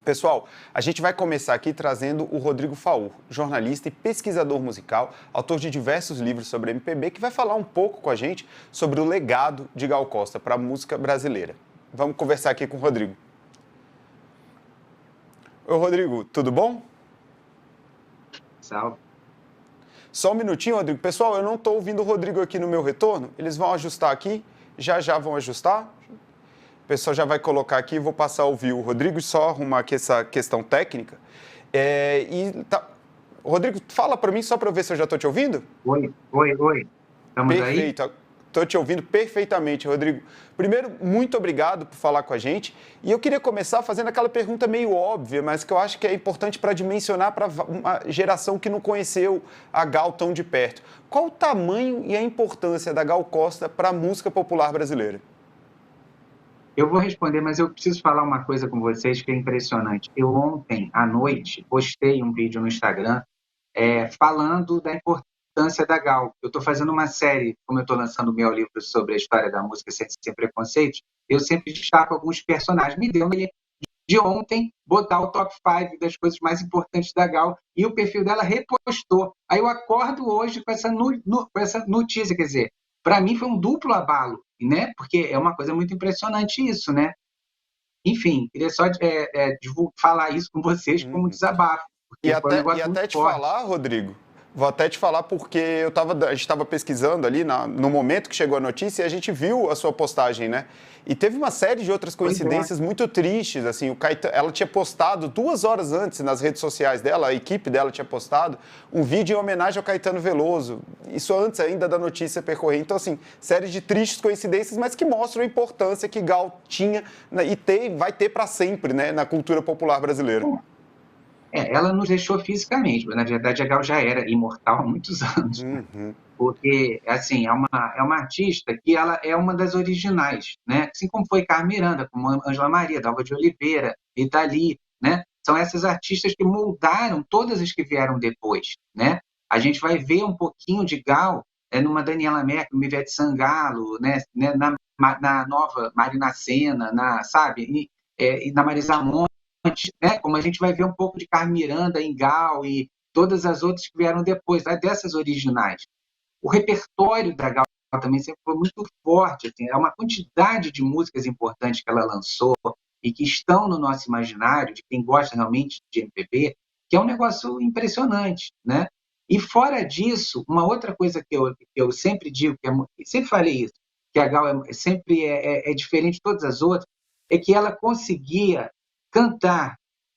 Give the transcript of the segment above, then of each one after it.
Pessoal, a gente vai começar aqui trazendo o Rodrigo Faur, jornalista e pesquisador musical, autor de diversos livros sobre MPB, que vai falar um pouco com a gente sobre o legado de Gal Costa para a música brasileira. Vamos conversar aqui com o Rodrigo. Oi, Rodrigo, tudo bom? Salve. Só um minutinho, Rodrigo. Pessoal, eu não estou ouvindo o Rodrigo aqui no meu retorno. Eles vão ajustar aqui, já vão ajustar. O pessoal já vai colocar aqui, vou passar a ouvir o Rodrigo, só arrumar aqui essa questão técnica. Rodrigo, fala para mim, só para eu ver se eu já estou te ouvindo. Oi. Estamos aí? Perfeito, estou te ouvindo perfeitamente, Rodrigo. Primeiro, muito obrigado por falar com a gente. E eu queria começar fazendo aquela pergunta meio óbvia, mas que eu acho que é importante para dimensionar para uma geração que não conheceu a Gal tão de perto. Qual o tamanho e a importância da Gal Costa para a música popular brasileira? Eu vou responder, mas eu preciso falar uma coisa com vocês que é impressionante. Eu ontem à noite postei um vídeo no Instagram falando da importância da Gal. Eu estou fazendo uma série, como eu estou lançando o meu livro sobre a história da música sem preconceitos, eu sempre destaco alguns personagens. Me deu uma ideia de ontem botar o top 5 das coisas mais importantes da Gal e o perfil dela repostou. Aí eu acordo hoje com essa notícia, quer dizer, para mim foi um duplo abalo, né? Porque é uma coisa muito impressionante isso, né? Enfim, queria só falar isso com vocês como desabafo, E porque foi um negócio até muito te forte. falar, Rodrigo, vou até te falar porque a gente estava pesquisando ali no momento que chegou a notícia e a gente viu a sua postagem, né? E teve uma série de outras coincidências muito tristes, assim, ela tinha postado 2 horas antes nas redes sociais dela, a equipe dela tinha postado um vídeo em homenagem ao Caetano Veloso, isso antes ainda da notícia percorrer. Então, assim, série de tristes coincidências, mas que mostram a importância que Gal tinha, né, e vai ter para sempre, né, na cultura popular brasileira. Ela nos deixou fisicamente, mas na verdade a Gal já era imortal há muitos anos. Porque, assim, é uma artista que ela é uma das originais, né? Assim como foi Carmen Miranda, como Ângela Maria, Dalva de Oliveira, Rita Lee, né? São essas artistas que moldaram todas as que vieram depois, né? A gente vai ver um pouquinho de Gal numa Daniela Mercury, numa Ivete Sangalo, né? Na nova Marina Sena, sabe? E na Marisa Monte, né? Como a gente vai ver um pouco de Carmen Miranda em Gal e todas as outras que vieram depois, né? Dessas originais. O repertório da Gal também sempre foi muito forte, assim, é uma quantidade de músicas importantes que ela lançou e que estão no nosso imaginário, de quem gosta realmente de MPB, que é um negócio impressionante, né? E fora disso, uma outra coisa que eu sempre digo, sempre falei isso, que a Gal sempre é diferente de todas as outras, é que ela conseguia cantar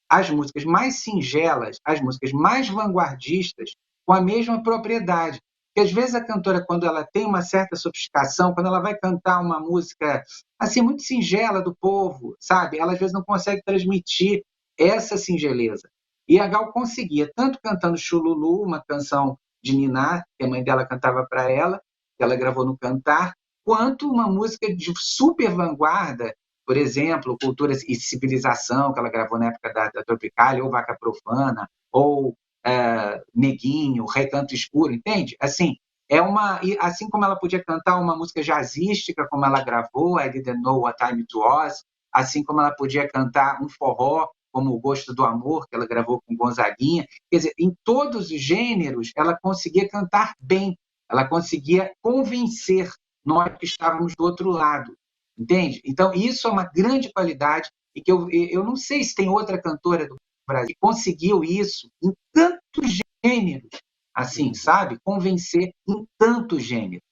as músicas mais singelas, as músicas mais vanguardistas, com a mesma propriedade. Porque às vezes a cantora, quando ela tem uma certa sofisticação, quando ela vai cantar uma música assim muito singela do povo, sabe? Ela às vezes não consegue transmitir essa singeleza. E a Gal conseguia, tanto cantando Chululu, uma canção de Niná, que a mãe dela cantava para ela, que ela gravou no Cantar, quanto uma música de super vanguarda, por exemplo, Cultura e Civilização, que ela gravou na época da Tropicália, ou Vaca Profana, ou Neguinho, Recanto Escuro, entende? Assim, assim como ela podia cantar uma música jazzística, como ela gravou, I Didn't Know What Time It Was, assim como ela podia cantar um forró, como O Gosto do Amor, que ela gravou com Gonzaguinha. Quer dizer, em todos os gêneros, ela conseguia cantar bem, ela conseguia convencer nós que estávamos do outro lado, entende? Então, isso é uma grande qualidade e que eu não sei se tem outra cantora do Brasil que conseguiu isso em tantos gêneros, assim, sabe? Convencer em tantos gêneros.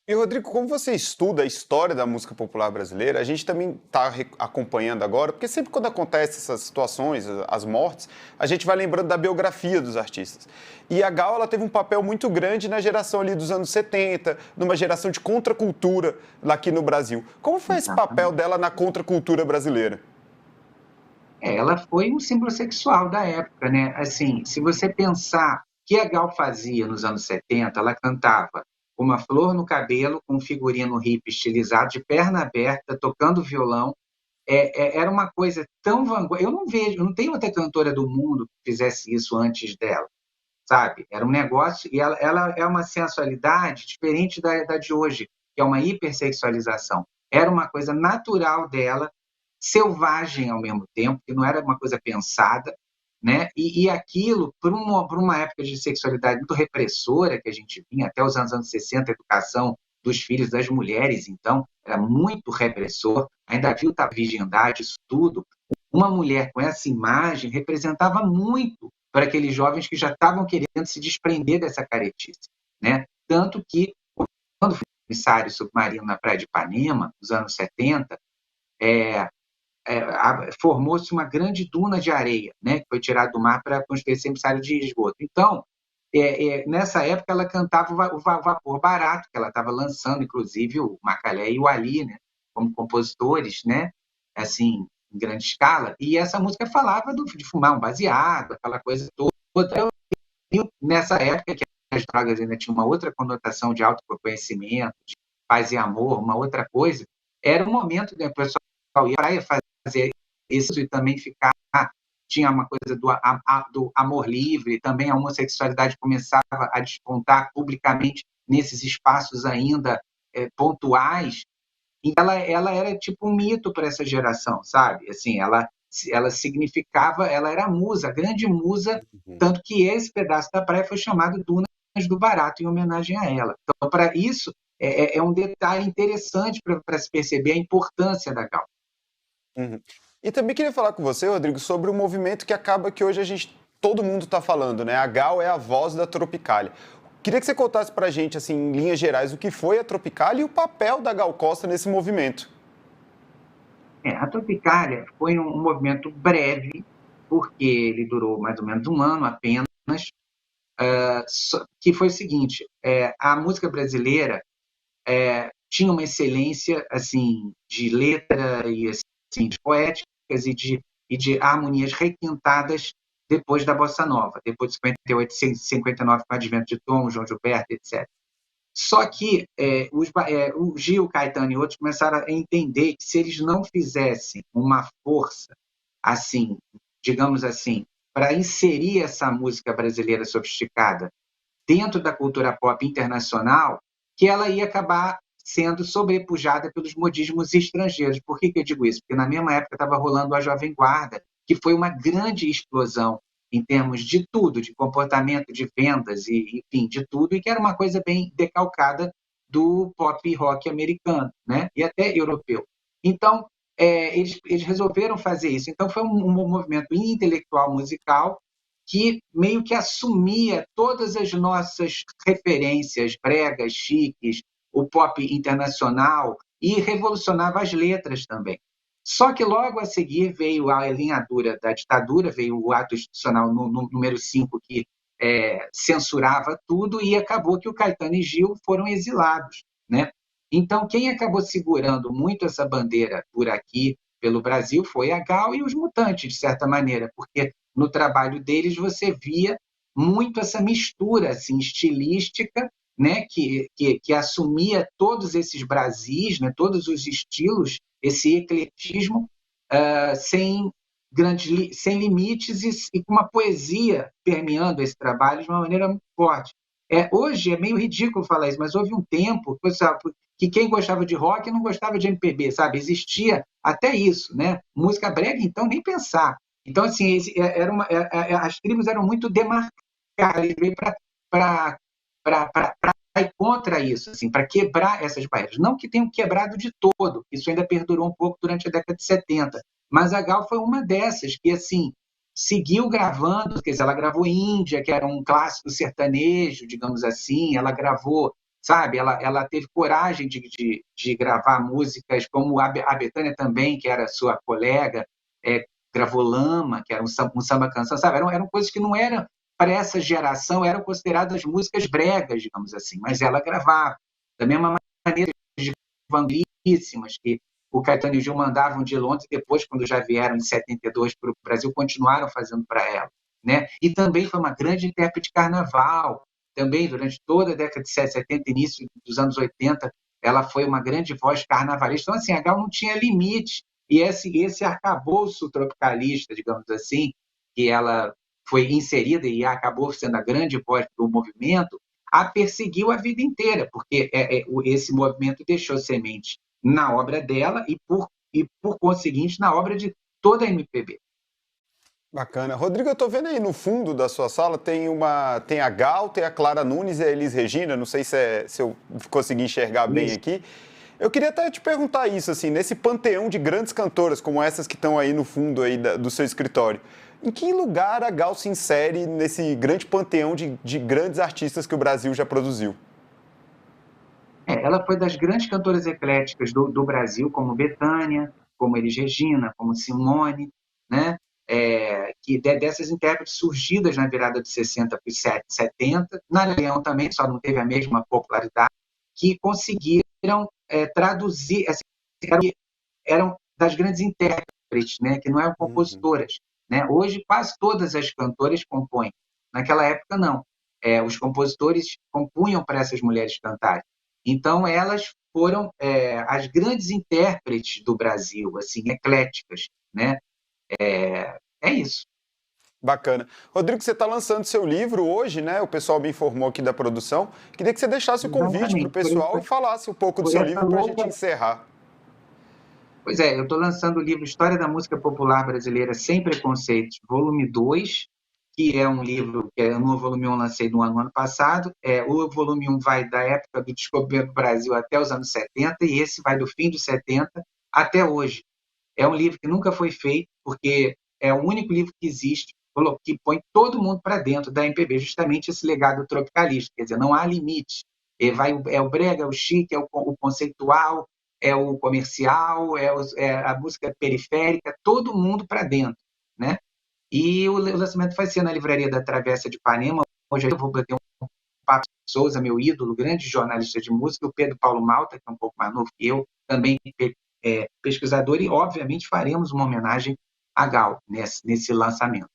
E, Rodrigo, como você estuda a história da música popular brasileira, a gente também está acompanhando agora, porque sempre quando acontecem essas situações, as mortes, a gente vai lembrando da biografia dos artistas. E a Gal, ela teve um papel muito grande na geração ali dos anos 70, numa geração de contracultura aqui no Brasil. Como foi esse papel dela na contracultura brasileira? Ela foi um símbolo sexual da época, né? Assim, se você pensar o que a Gal fazia nos anos 70, ela cantava com uma flor no cabelo, com um figurino hippie estilizado, de perna aberta, tocando violão. Era uma coisa tão vanguarda. Eu não tenho outra cantora do mundo que fizesse isso antes dela, sabe? Era um negócio, e ela é uma sensualidade diferente da de hoje, que é uma hipersexualização. Era uma coisa natural dela, selvagem ao mesmo tempo, que não era uma coisa pensada, né? E aquilo, por uma época de sexualidade muito repressora que a gente vinha, até os anos 60, a educação dos filhos das mulheres, então, era muito repressor, ainda havia a virgindade, isso tudo. Uma mulher com essa imagem representava muito para aqueles jovens que já estavam querendo se desprender dessa caretice, né? Tanto que, quando foi emissário submarino na Praia de Ipanema, nos anos 70, formou-se uma grande duna de areia, né, que foi tirada do mar para construir esse emissário de esgoto. Então, nessa época, ela cantava o Vapor Barato, que ela estava lançando, inclusive, o Macalé e o Ali, né, como compositores, né, assim, em grande escala, e essa música falava de fumar um baseado, aquela coisa toda. E nessa época, que as drogas ainda tinham uma outra conotação de autoconhecimento, de paz e amor, uma outra coisa, era um momento que o pessoal ia para praia fazer isso e também ficar. Tinha uma coisa do amor livre, também a homossexualidade começava a despontar publicamente nesses espaços ainda pontuais. E ela era tipo um mito para essa geração, sabe? Assim, ela significava, ela era a musa, a grande musa, tanto que esse pedaço da praia foi chamado Dunas do Barato, em homenagem a ela. Então, para isso, é um detalhe interessante para se perceber a importância da Gal. Uhum. E também queria falar com você, Rodrigo, sobre um movimento que acaba que hoje todo mundo está falando, né? A Gal é a voz da Tropicália. Queria que você contasse para a gente, assim, em linhas gerais, o que foi a Tropicália e o papel da Gal Costa nesse movimento. A Tropicália foi um movimento breve, porque ele durou mais ou menos um ano apenas, que foi o seguinte, a música brasileira tinha uma excelência assim de letra e assim, de poéticas e de harmonias requintadas depois da Bossa Nova, depois de 58 e 59, com o advento de Tom, João Gilberto, etc. Só que o Gil, Caetano e outros começaram a entender que se eles não fizessem uma força, assim, digamos assim, para inserir essa música brasileira sofisticada dentro da cultura pop internacional, que ela ia acabar sendo sobrepujada pelos modismos estrangeiros. Por que eu digo isso? Porque na mesma época estava rolando a Jovem Guarda, que foi uma grande explosão em termos de tudo, de comportamento, de vendas, e, enfim, de tudo, e que era uma coisa bem decalcada do pop rock americano, né? E até europeu. Então, eles resolveram fazer isso. Então, foi um movimento intelectual musical que meio que assumia todas as nossas referências bregas, chiques, o pop internacional, e revolucionava as letras também. Só que logo a seguir veio a alinhadura da ditadura, veio o ato institucional número 5, que censurava tudo, e acabou que o Caetano e Gil foram exilados, né? Então, quem acabou segurando muito essa bandeira por aqui, pelo Brasil, foi a Gal e os Mutantes, de certa maneira, porque no trabalho deles você via muito essa mistura assim, estilística, né, que assumia todos esses Brasis, né, todos os estilos, esse ecletismo, sem limites e com uma poesia permeando esse trabalho de uma maneira muito forte. Hoje é meio ridículo falar isso, mas houve um tempo, sabe, que quem gostava de rock não gostava de MPB, sabe? Existia até isso, né? Música brega, então, nem pensar. Então, assim, as tribos eram muito demarcadas, para ir contra isso, assim, para quebrar essas barreiras. Não que tenham quebrado de todo, isso ainda perdurou um pouco durante a década de 70, mas a Gal foi uma dessas que, assim, seguiu gravando, quer dizer, ela gravou Índia, que era um clássico sertanejo, digamos assim, ela gravou, sabe, ela teve coragem de gravar músicas como a Bethânia também, que era sua colega, gravou Lama, que era um samba-canção, sabe, eram coisas que não eram, para essa geração, eram consideradas músicas bregas, digamos assim, mas ela gravava. Da mesma maneira, de vanguardíssimas, que o Caetano e o Gil mandavam de Londres, depois, quando já vieram em 72 para o Brasil, continuaram fazendo para ela. Né? E também foi uma grande intérprete de carnaval, também durante toda a década de 70, início dos anos 80, ela foi uma grande voz carnavalista. Então, assim, a Gal não tinha limite. E esse arcabouço tropicalista, digamos assim, que ela foi inserida e acabou sendo a grande voz do movimento, a perseguiu a vida inteira, porque esse movimento deixou semente na obra dela e, por e, por conseguinte, na obra de toda a MPB. Bacana. Rodrigo, eu estou vendo aí no fundo da sua sala, tem a Gal, tem a Clara Nunes e a Elis Regina, não sei se eu consegui enxergar bem aqui. Eu queria até te perguntar isso, assim, nesse panteão de grandes cantoras, como essas que estão aí no fundo aí do seu escritório, em que lugar a Gal se insere nesse grande panteão de grandes artistas que o Brasil já produziu? Ela foi das grandes cantoras ecléticas do Brasil, como Bethânia, como Elis Regina, como Simone, né? Dessas intérpretes surgidas na virada de 60 para 70, na Leão também, só não teve a mesma popularidade, que conseguiram traduzir, assim, eram das grandes intérpretes, né? Que não eram compositoras. Né? Hoje, quase todas as cantoras compõem. Naquela época, não. Os compositores compunham para essas mulheres cantarem. Então, elas foram as grandes intérpretes do Brasil, assim, ecléticas, né? É isso. Bacana. Rodrigo, você está lançando seu livro hoje, né? O pessoal me informou aqui da produção. Queria que você deixasse o convite para o pessoal e falasse um pouco do seu livro para a gente encerrar. Pois é, eu estou lançando o livro História da Música Popular Brasileira Sem Preconceitos, volume 2, que é um livro que no volume 1 lancei no ano passado. O volume 1 vai da época do descobrimento do Brasil até os anos 70, e esse vai do fim dos 70 até hoje. É um livro que nunca foi feito, porque é o único livro que existe que põe todo mundo para dentro da MPB, justamente esse legado tropicalista, quer dizer, não há limite. É o brega, é o chique, é o conceitual, é o comercial, é a música periférica, todo mundo para dentro, né? E o lançamento vai ser na Livraria da Travessa de Ipanema. Hoje eu vou bater um papo com o Souza, meu ídolo, grande jornalista de música, o Pedro Paulo Malta, que é um pouco mais novo que eu, também pesquisador, e obviamente faremos uma homenagem a Gal nesse lançamento.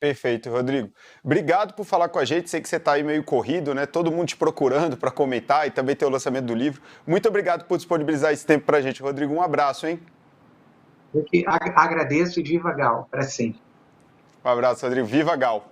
Perfeito, Rodrigo. Obrigado por falar com a gente. Sei que você está aí meio corrido, né? Todo mundo te procurando para comentar e também ter o lançamento do livro. Muito obrigado por disponibilizar esse tempo para a gente, Rodrigo. Um abraço, hein? Eu que agradeço e viva Gal, para sempre. Um abraço, Rodrigo. Viva Gal!